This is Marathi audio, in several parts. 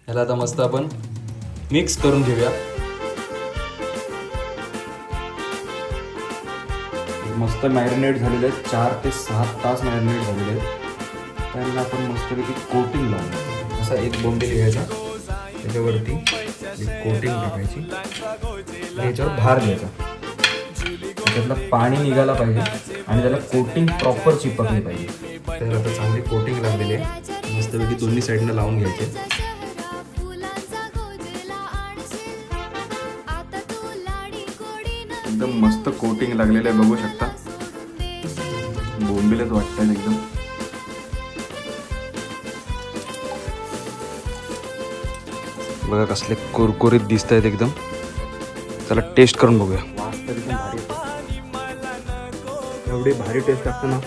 ह्याला आता मस्त आपण मिक्स करून घेऊया। मस्त मॅरिनेट झालेले आहेत, 4 ते 6 तास मॅरिनेट झालेले आहेत। त्यांना आपण मस्तपैकी कोटिंग लावूया। असा एक बोंबील घ्यायचा, त्याच्यावरती कोटिंग टाकायची आणि याच्यावर भार घ्यायचा, त्याच्यातलं पाणी निघायला पाहिजे आणि त्याला कोटिंग प्रॉपर चिपकली पाहिजे। तर आता चांगली कोटिंग लागलेली आहे, मस्तपैकी दोन्ही साईडनं लावून घ्यायचे। एकदम मस्त कोटिंग लागलेलं आहे, बघू शकता बोंबीलच वाटतात एकदम। बघा कसले कुरकुरीत दिसत आहेत एकदम। चला टेस्ट करून बघूया। वास तर एकदम भारी येतो, एवढी भारी टेस्ट लागते ना,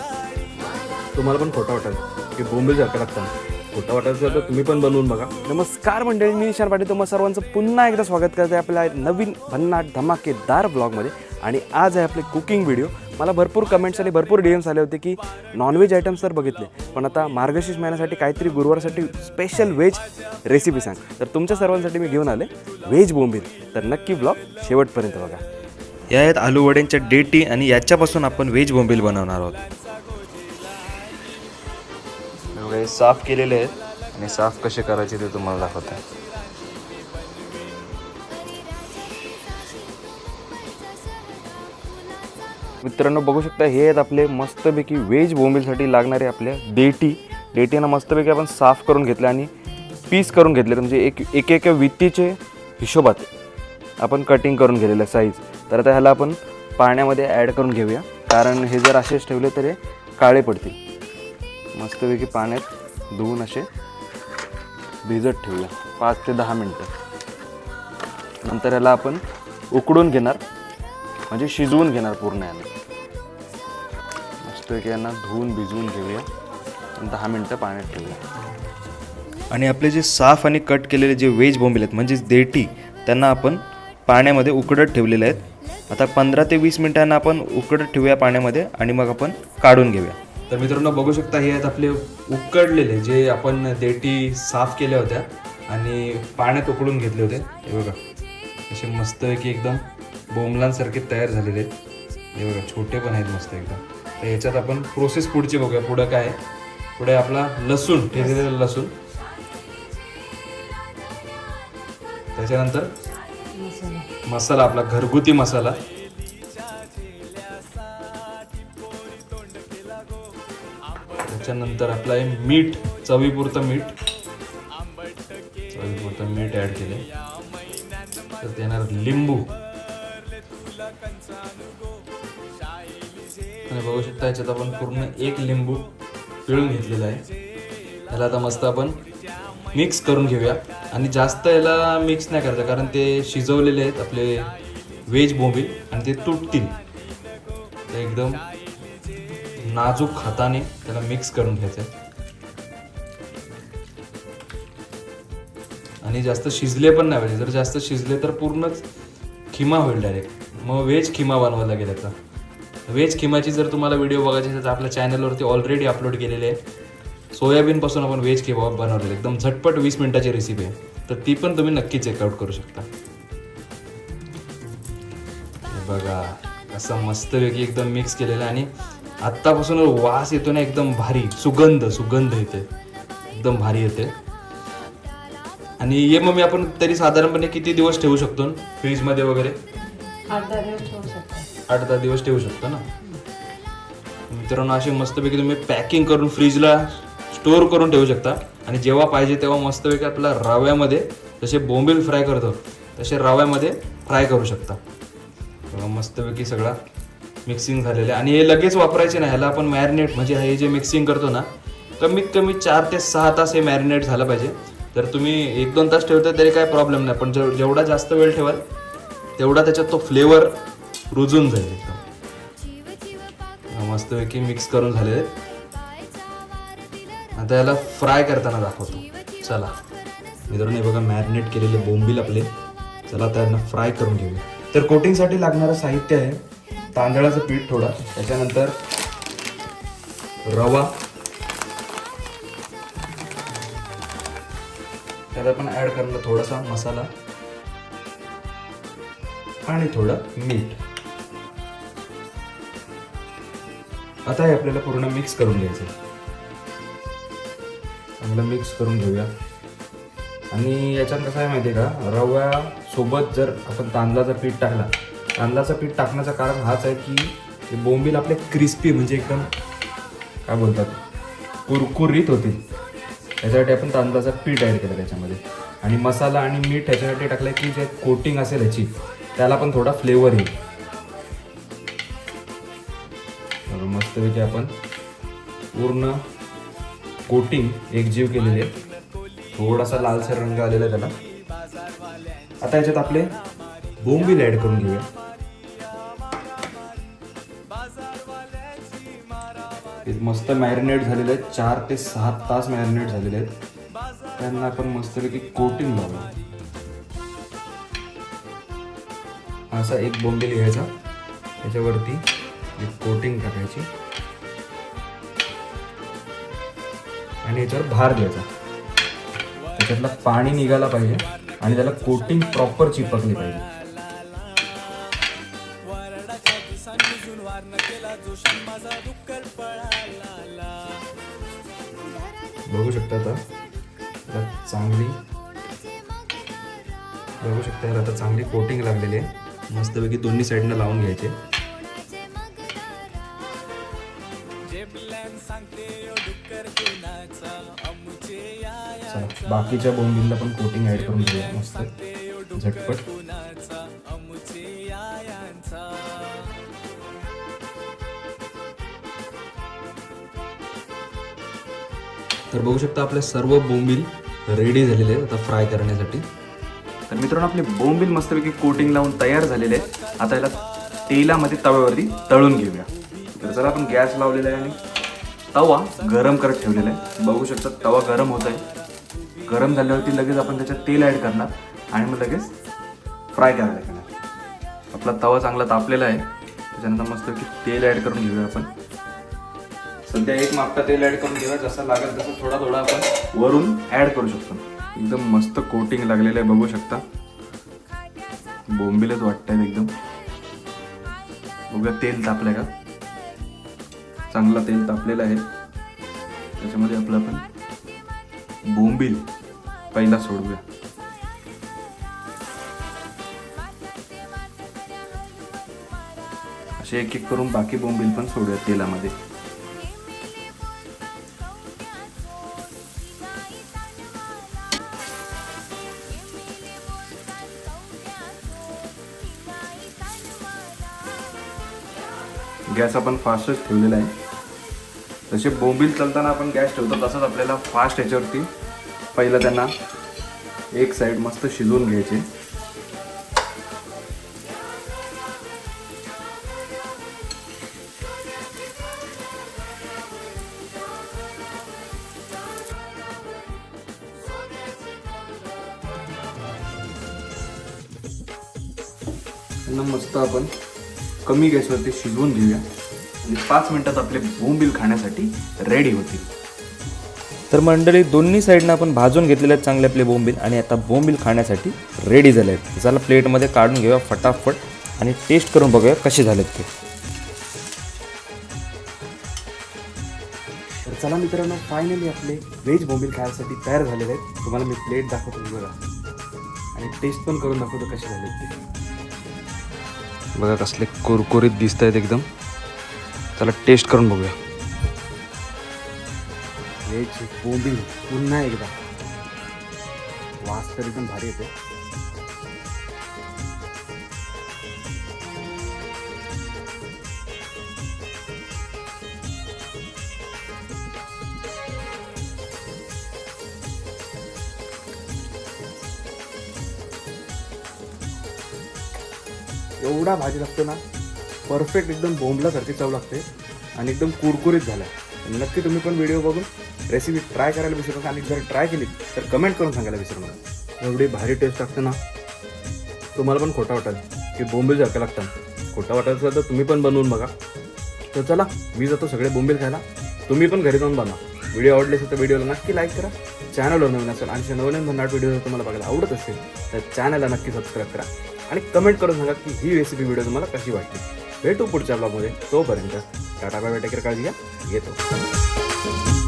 तुम्हाला पण खोटं वाटेल की बोंबील सारखं लागतं। खोटं वाटायचं तर तुम्ही पण बनवून बघा। नमस्कार मंडळी, मी निशार पाटील तुम्हा सर्वांचं पुन्हा एकदा स्वागत करते आपल्या नवीन भन्नाट धमाकेदार ब्लॉगमध्ये। आणि आज आहे आपले कुकिंग व्हिडिओ। मला भरपूर कमेंट्स आणि भरपूर DMs आले होते की नॉनव्हेज आयटम्स तर बघितले, पण आता मार्गशीर्ष महिन्यासाठी काहीतरी गुरुवारसाठी स्पेशल व्हेज रेसिपी सांग। तर तुमच्या सर्वांसाठी मी घेऊन आले व्हेज बोंबील, तर नक्की ब्लॉग शेवटपर्यंत बघा। या आहेत आलू वड्यांच्या डेटी आणि याच्यापासून आपण व्हेज बोंबील बनवणार आहोत। एवढे साफ केलेले आहेत आणि साफ कसे करायचे ते तुम्हाला दाखवतो। मित्रांनो बघू शकता, हे आहेत आपले मस्तपैकी व्हेज बोंबीलसाठी लागणारे आपल्या डेटीना मस्तपैकी आपण साफ करून घेतले आणि पीस करून घेतले, म्हणजे एक वित्तीचे हिशोबात आपण कटिंग करून घेतलेलं साईज। तर आता ह्याला आपण पाण्यामध्ये ॲड करून घेऊया, कारण हे जर असेच ठेवले तर हे काळे पडतील। मस्तपैकी पाण्यात धुवून असे भिजत ठेवूया 5 ते 10 मिनटं। नंतर ह्याला आपण उकडून घेणार, म्हणजे शिजवून घेणार पूर्ण याला। मस्तपैकी यांना धुवून भिजवून घेऊया, 10 मिनटं पाण्यात ठेवूया। आणि आपले जे साफ आणि कट केलेले जे व्हेज बोंबील आहेत म्हणजेच देठी, त्यांना आपण पाण्यामध्ये उकडत ठेवलेले आहेत। आता 15 ते 20 मिनिटांना आपण उकडत ठेवूया पाण्यामध्ये आणि मग आपण काढून घेऊया। तर मित्रांनो बघू शकता, हे आहेत आपले उकडलेले जे आपण देठी साफ केल्या होत्या आणि पाण्यात उकडून घेतले होते। हे बघा असे मस्तपैकी एकदम बोंबलांसारखे तयार झालेले आहेत। हे बघा छोटे पण आहेत मस्त एकदम। तर याच्यात आपण प्रोसेस पुढची बघूया। पुढं काय आहे, पुढे आपला लसूण, ठेचलेला लसूण, त्याच्यानंतर मसाला, आपला घरगुती मसाला, त्याच्यानंतर आपला हे मीठ, चवीपुरतं मीठ ॲड केले। तर देणार लिंबू, आणि बघू शकता याच्यात आपण पूर्ण 1 लिंबू पिळून घेतलेला आहे। याला आता मस्त आपण मिक्स करून घेऊया, आणि जास्त याला मिक्स नाही करायचं कारण ते शिजवलेले आहेत आपले व्हेज बोंबील आणि ते तुटतील। तर एकदम नाजूक हाताने त्याला मिक्स करून घ्यायचं, आणि जास्त शिजले पण नाही पाहिजे। जर जास्त शिजले तर पूर्णच खिमा होईल डायरेक्ट, मग व्हेज खिमा बनवायला लागेल। आता व्हेज खिमाची जर तुम्हाला व्हिडिओ बघायची असेल तर आपल्या चॅनलवरती ऑलरेडी अपलोड केलेले आहे। सोयाबीनपासून आपण व्हेज खिमा बनवलेले, एकदम झटपट 20 मिनिटाची रेसिपी आहे, तर ती पण तुम्ही नक्की चेकआउट करू शकता। बघा असं मस्तपैकी एकदम मिक्स केलेलं आहे, आणि आत्तापासून वास येतो ना एकदम भारी, सुगंध येते, एकदम भारी येते। आणि हे मग आपण तरी साधारणपणे किती दिवस ठेवू शकतो फ्रीजमध्ये वगैरे? 8-10 दिवस ठेवू शकतो ना मित्रांनो। अशी मस्तपैकी तुम्ही पॅकिंग करून फ्रीजला स्टोअर करून ठेवू शकता, आणि जेव्हा पाहिजे तेव्हा मस्तपैकी आपला रव्यामध्ये जसे बोंबील फ्राय करतो तसे रव्यामध्ये फ्राय करू शकता। मस्तपैकी सगळा मिक्सिंग झालेलं आहे, आणि हे लगेच वापरायचे नाही। ह्याला आपण मॅरिनेट, म्हणजे हे जे मिक्सिंग करतो ना, कमीत कमी 4 ते 6 तास हे मॅरिनेट झालं पाहिजे। तर तुम्ही 1-2 तास ठेवता तरी काय प्रॉब्लेम नाही, पण जेवढा जास्त वेळ ठेवाल तेवढा त्याच्यात तो फ्लेवर रुजून जाईल एकदम। मस्तपैकी मिक्स करून झालेले। आता याला फ्राय करताना दाखवतो, चला मित्रांनो। हे बघा मॅरिनेट केलेले बोंबील आपले, चला आता यांना फ्राय करून घेऊया। तर कोटिंगसाठी लागणारं साहित्य आहे तांदळाचं पीठ थोडा, त्याच्यानंतर रवा, त्यात आपण ॲड करणार थोडासा मसाला आणि थोडं मीठ. आता हे आपल्याला पूर्ण मिक्स करून घ्यायचं. चांगलं मिक्स करून घेऊया. आणि याच्यात कसं आहे माहिती आहे का, रव्यासोबत जर आपण तांदळाचं पीठ टाकला, तांदळाचं पीठ टाकण्याचं कारण हाच आहे की हे बोंबील आपले क्रिस्पी म्हणजे एकदम काय बोलतात कुरकुरीत होतील. याच्यासाठी आपण तांदळाचं पीठ ॲड केलं त्याच्यामध्ये. आणि मसाला आणि मीठ ह्याच्यासाठी टाकलं की जे कोटिंग असेल ह्याची त्याला पण थोडा फ्लेवर येईल. मस्तपैकी आपण पूर्ण कोटिंग एकजीव केलेली आहे. थोडासा लालसर रंग आलेला आहे त्याला. आता याच्यात आपले बोंबील ॲड करून घेऊया. हे मस्त मॅरिनेट झालेले आहेत, 4 ते 6 तास मॅरिनेट झालेले आहेत. त्यांना आपण मस्तपैकी कोटिंग लावूया. असा एक बोंबील घ्यायचा, त्याच्यावरती कोटिंग टाकायची आणि याच्यावर भार द्यायचा. त्याच्यातलं पाणी निघायला पाहिजे आणि त्याला कोटिंग प्रॉपर चिपकली पाहिजे. बघू शकता आता चांगली आता चांगली कोटिंग लागलेली आहे. मस्तपैकी दोन्ही साईडनं लावून घ्यायचे. चला बाकीच्या बोंबीलला पण कोटिंग ॲड करून घेऊया मस्त झटपट. तर बघू शकता आपले सर्व बोंबील रेडी झालेले आहेत आता फ्राय करण्यासाठी. तर मित्रांनो आपले बोंबील मस्तपैकी कोटिंग लावून तयार झालेले आहेत. आता याला तेलामध्ये तव्यावरती तळून घेऊया. तर चला आपण गॅस लावलेला आहे आणि तवा गरम करत ठेवलेला आहे. बघू शकता तवा गरम होत आहे. गरम झाल्यावरती लगेच आपण त्याच्यात तेल ॲड करणार आणि मग लगेच फ्राय करायला लागणार. आपला तवा चांगला तापलेला आहे. त्याच्यानंतर मस्तपैकी तेल ॲड करून घेऊया आपण. सध्या एक मापटा तेल ॲड करून घेऊया. जसं लागेल तसं थोडा थोडा आपण वरून ॲड करू शकतो. एकदम मस्त कोटिंग लागलेलं आहे. बघू शकता बोंबीलच वाटत आहेत एकदम. बघा तेल तापलंय का, चांगला तेल तापलेलं आहे. त्याच्यामध्ये आपलं आपण बोंबील पहिला सोडूया. असे एक एक करून बाकी बोंबील पण सोडूया तेलामध्ये. गॅस आपण फास्टच ठेवलेला आहे. जसे बोंबील चालताना आपण गॅस ठेवतो तसंच आपल्याला फास्ट ह्याच्यावरती पहिलं त्यांना एक साईड मस्त शिजवून घ्यायचे. त्यांना मस्त आपण कमी गॅसवरती शिजवून घेऊया आणि 5 मिनिटात आपले बोंबील खाण्यासाठी रेडी होतील. तर मंडळी दोन्ही साईडनं आपण भाजून घेतलेले आहेत चांगले आपले बोंबील आणि आता बोंबील खाण्यासाठी रेडी झाले आहेत. चला प्लेटमध्ये काढून घेऊया फटाफट आणि टेस्ट करून बघूया कसे झालेत ते. तर चला मित्रांनो फायनली आपले व्हेज बोंबील खाण्यासाठी तयार झालेले आहेत. तुम्हाला मी प्लेट दाखवतो बघा आणि टेस्ट पण करून दाखवतो कसे झालेत ते. बघा कसले कुरकुरीत दिसत आहेत एकदम. चला टेस्ट करून बघूया. व्हेज बोंबील पुन्हा एकदा वास तर एकदम भारी येते. एवढा भाजी लागतो ना, परफेक्ट एकदम बोंबलासारखी चव लागते आणि एकदम कुरकुरीत झाला. नक्की तुम्ही पण व्हिडिओ बघून रेसिपी ट्राय करायला विसरू नका आणि जर ट्राय केली तर कमेंट करून सांगायला विसरू नका. एवढी भारी टेस्ट लागते ना, तुम्हाला पण खोटा वाटेल की बोंबील सारखं लागतं. खोटा वाटत असेल तर तुम्ही पण बनवून बघा. तर चला मी जातो सगळे बोंबील खायला. तुम्ही पण घरी जाऊन बनवा. व्हिडिओ आवडले असेल तर व्हिडिओला नक्की लाईक करा. चॅनलवर नवीन असेल आणि नवीन भन्नाट व्हिडिओ जर तुम्हाला बघायला आवडत असेल तर चॅनलला नक्की सबस्क्राईब करा आणि कमेंट करून सांगा की ही रेसिपी व्हिडिओ तुम्हाला कशी वाटली. भेटू पुढच्या ब्लॉगमध्ये. तोपर्यंत tata bye bye, take care, काळजी घ्या. येतो.